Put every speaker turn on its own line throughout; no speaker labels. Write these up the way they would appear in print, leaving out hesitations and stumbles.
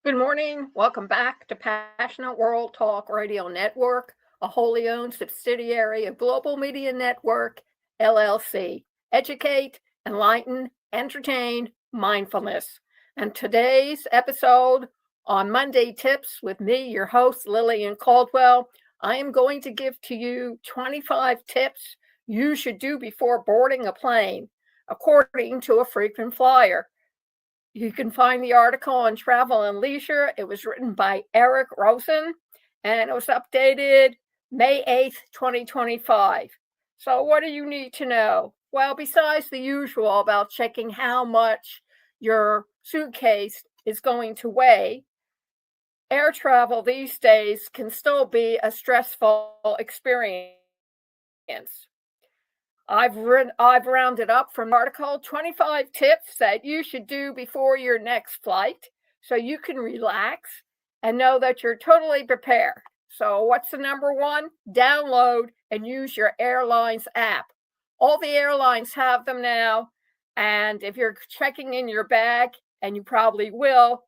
Good morning. Welcome back to Passionate World Talk Radio Network, a wholly owned subsidiary of Global Media Network, LLC. Educate, enlighten, entertain, mindfulness. And today's episode on Monday Tips with me, your host, Lillian Caldwell, I am going to give to you 25 tips you should do before boarding a plane, according to a frequent flyer. You can find the article on Travel and Leisure. It was written by Eric Rosen and it was updated May 8th, 2025. So, what do you need to know? Well, besides the usual about checking how much your suitcase is going to weigh, air travel these days can still be a stressful experience. I've rounded up from the article 25 tips that you should do before your next flight so you can relax and know that you're totally prepared. So, what's the number one? Download and use your airline's app. All the airlines have them now. And if you're checking in your bag, and you probably will,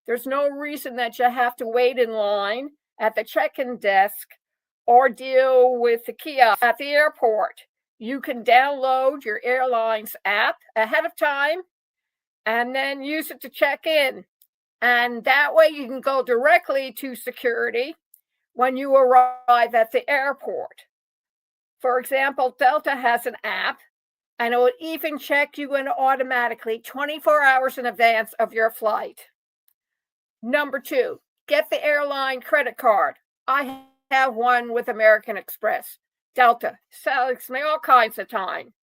there's no reason that you have to wait in line at the check-in desk or deal with the kiosk at the airport. You can download your airline's app ahead of time and then use it to check in. And that way you can go directly to security when you arrive at the airport. For example, Delta has an app and it will even check you in automatically 24 hours in advance of your flight. Number two, get the airline credit card. I have one with American Express. Delta saves me all kinds of time.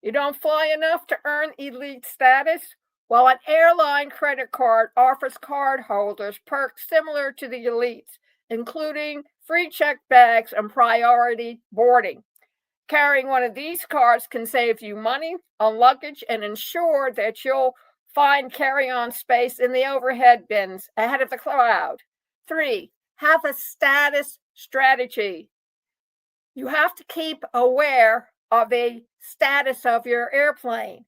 You don't fly enough to earn elite status? Well, an airline credit card offers cardholders perks similar to the elites, including free check bags and priority boarding. Carrying one of these cards can save you money on luggage and ensure that you'll find carry-on space in the overhead bins ahead of the crowd. 3, have a status strategy. You have to keep aware of the status of your airplane.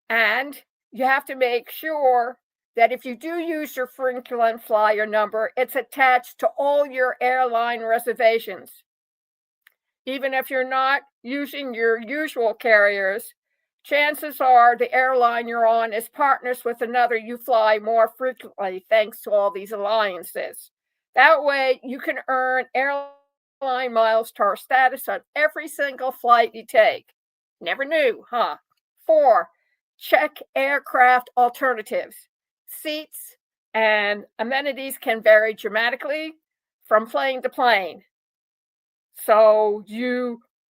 And you have to make sure that if you do use your frequent flyer number, it's attached to all your airline reservations. Even if you're not using your usual carriers, chances are the airline you're on is partners with another you fly more frequently thanks to all these alliances. That way you can earn airline miles to our status on every single flight you take. Never knew, huh? 4, check aircraft alternatives. Seats and amenities can vary dramatically from plane to plane. So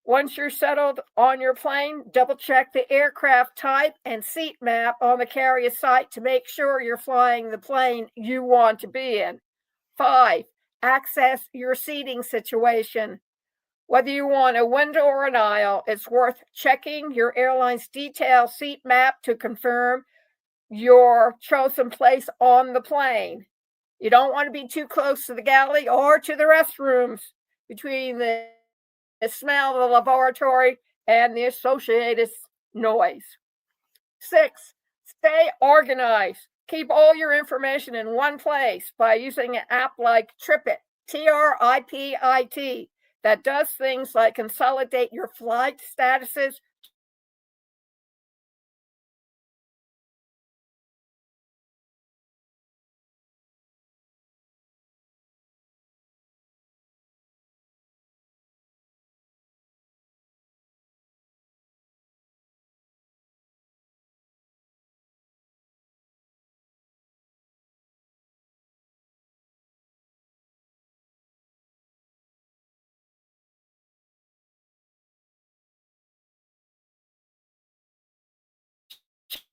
once you're settled on your plane, double check the aircraft type and seat map on the carrier site to make sure you're flying the plane you want to be in. 5, access your seating situation. Whether you want a window or an aisle, it's worth checking your airline's detailed seat map to confirm your chosen place on the plane. You don't want to be too close to the galley or to the restrooms between the smell of the laboratory and the associated noise. 6, stay organized. Keep all your information in one place by using an app like TripIt, TRIPIT, that does things like consolidate your flight statuses,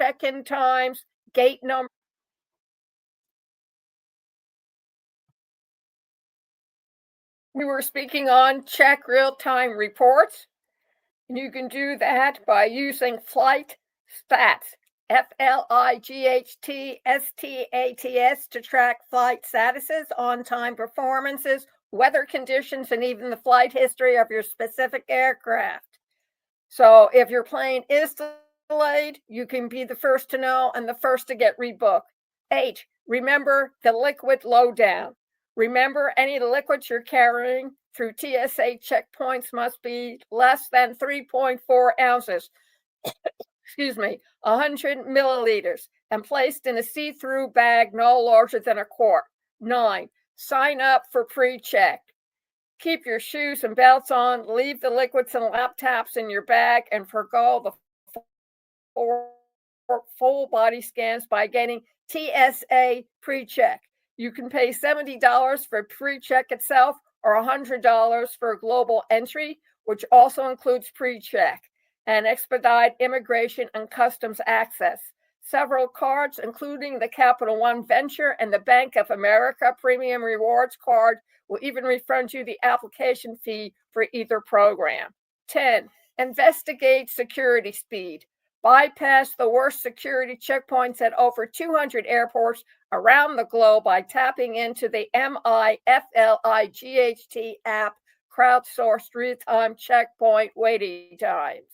check-in times, gate number. We were speaking on check real-time reports. And you can do that by using Flight Stats, FLIGHTSTATS, to track flight statuses, on-time performances, weather conditions, and even the flight history of your specific aircraft. So if your plane is delayed, you can be the first to know and the first to get rebooked. 8, Remember the liquid lowdown. Remember, any liquids you're carrying through TSA checkpoints must be less than 3.4 ounces, 100 milliliters, and placed in a see-through bag no larger than a quart. 9. Sign up for pre-check. Keep your shoes and belts on, leave the liquids and laptops in your bag, and forgo the full body scans by getting TSA pre-check. You can pay $70 for pre-check itself or $100 for global entry, which also includes pre-check and expedite immigration and customs access. Several cards, including the Capital One Venture and the Bank of America Premium Rewards card, will even refund you the application fee for either program. 10. Investigate security speed. Bypass the worst security checkpoints at over 200 airports around the globe by tapping into the MIFLIGHT app, crowdsourced real-time checkpoint waiting times.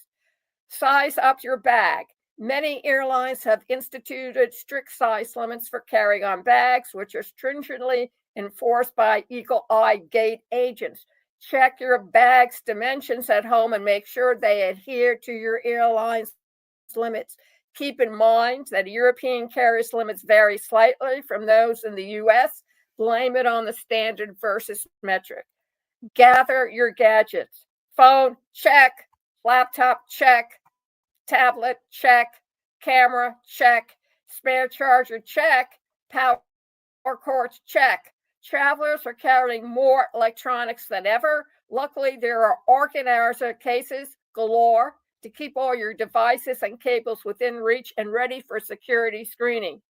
Size up your bag. Many airlines have instituted strict size limits for carry-on bags, which are stringently enforced by Eagle Eye Gate agents. Check your bag's dimensions at home and make sure they adhere to your airline's limits. Keep in mind that European carriers' limits vary slightly from those in the US. Blame it on the standard versus metric. Gather your gadgets. Phone, check. Laptop, check. Tablet, check. Camera, check. Spare charger, check. Power cords, check. Travelers are carrying more electronics than ever. Luckily, there are organizer cases galore to keep all your devices and cables within reach and ready for security screening.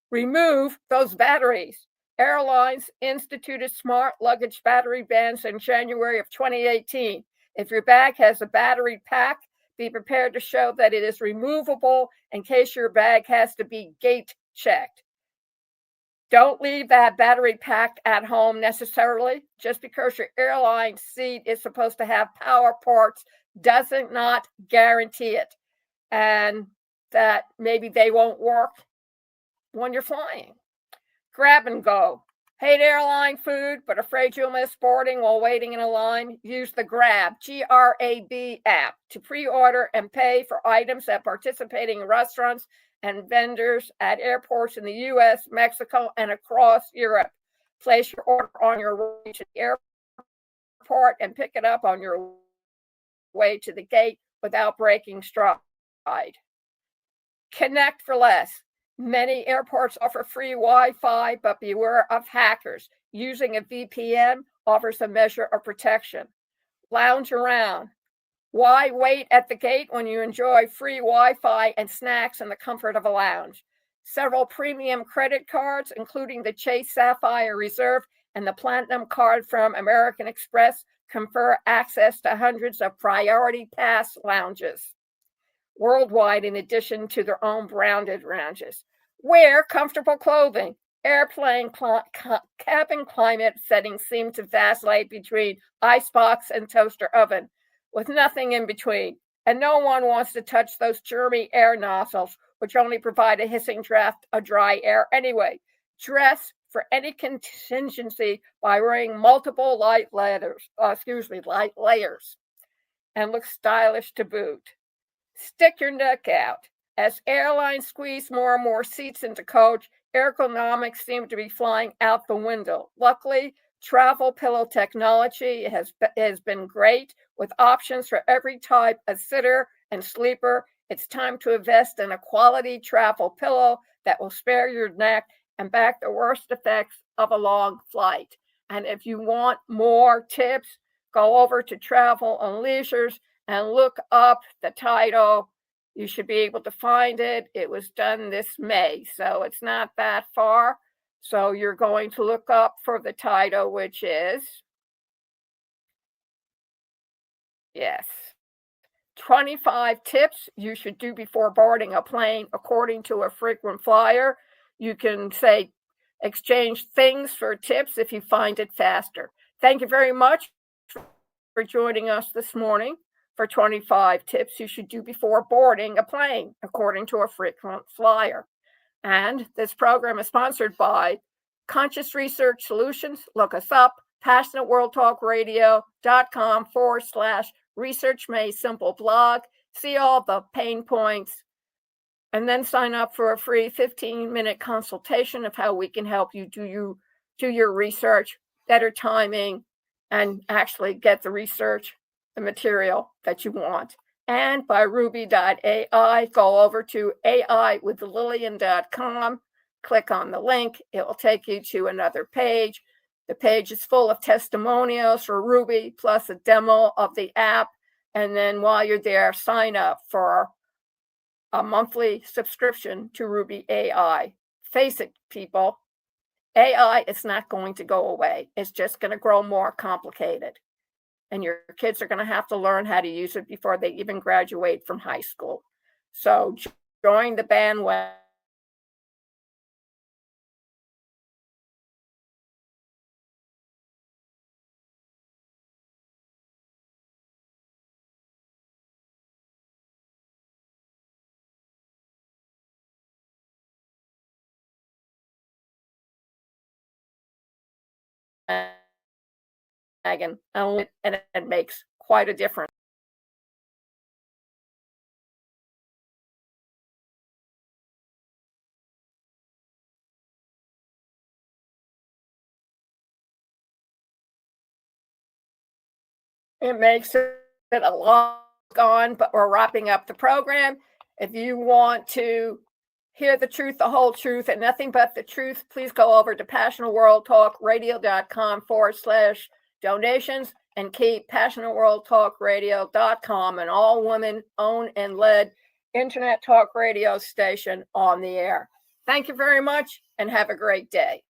Remove those batteries. Airlines instituted smart luggage battery bans in January of 2018. If your bag has a battery pack, be prepared to show that it is removable in case your bag has to be gate checked. Don't leave that battery pack at home necessarily. Just because your airline seat is supposed to have power ports does not guarantee it. And that maybe they won't work when you're flying. Grab and go. Hate airline food, but afraid you'll miss boarding while waiting in a line? Use the Grab, Grab app to pre-order and pay for items at participating restaurants and vendors at airports in the US, Mexico, and across Europe. Place your order on your way to the airport and pick it up on your way to the gate without breaking stride. Connect for less. Many airports offer free Wi-Fi, but beware of hackers. Using a VPN offers a measure of protection. Lounge around. Why wait at the gate when you enjoy free Wi-Fi and snacks in the comfort of a lounge? Several premium credit cards, including the Chase Sapphire Reserve and the Platinum card from American Express, confer access to hundreds of priority pass lounges worldwide, in addition to their own branded lounges. Wear comfortable clothing. Airplane cabin climate settings seem to vacillate between icebox and toaster oven, with nothing in between. And no one wants to touch those germy air nozzles, which only provide a hissing draft of dry air anyway. Dress for any contingency by wearing multiple light layers, and look stylish to boot. Stick your neck out. As airlines squeeze more and more seats into coach, ergonomics seem to be flying out the window. Luckily, travel pillow technology has been great, with options for every type of sitter and sleeper. It's time to invest in a quality travel pillow that will spare your neck and back the worst effects of a long flight. And if you want more tips, go over to Travel and Leisures and look up the title. You should be able to find it. It was done this May, so it's not that far. So you're going to look up for the title, which is, 25 tips you should do before boarding a plane, according to a frequent flyer. You can say, exchange things for tips if you find it faster. Thank you very much for joining us this morning for 25 tips you should do before boarding a plane, according to a frequent flyer. And this program is sponsored by Conscious Research Solutions. Look us up, passionateworldtalkradio.com/research made simple blog. See all the pain points, and then sign up for a free 15-minute consultation of how we can help you do your research, better timing, and actually get the research, the material that you want. And by ruby.ai, go over to aiwithlillian.com, click on the link. It will take you to another page. The page is full of testimonials for Ruby, plus a demo of the app. And then while you're there, sign up for a monthly subscription to Ruby AI. Face it, people, AI is not going to go away. It's just going to grow more complicated. And your kids are going to have to learn how to use it before they even graduate from high school. So join the bandwagon. And it makes quite a difference. It makes it a lot gone, but we're wrapping up the program. If you want to hear the truth, the whole truth, and nothing but the truth, please go over to passionateworldtalkradio.com/donations and keep passionateworldtalkradio.com, an all-women owned and led internet talk radio station, on the air. Thank you very much and have a great day.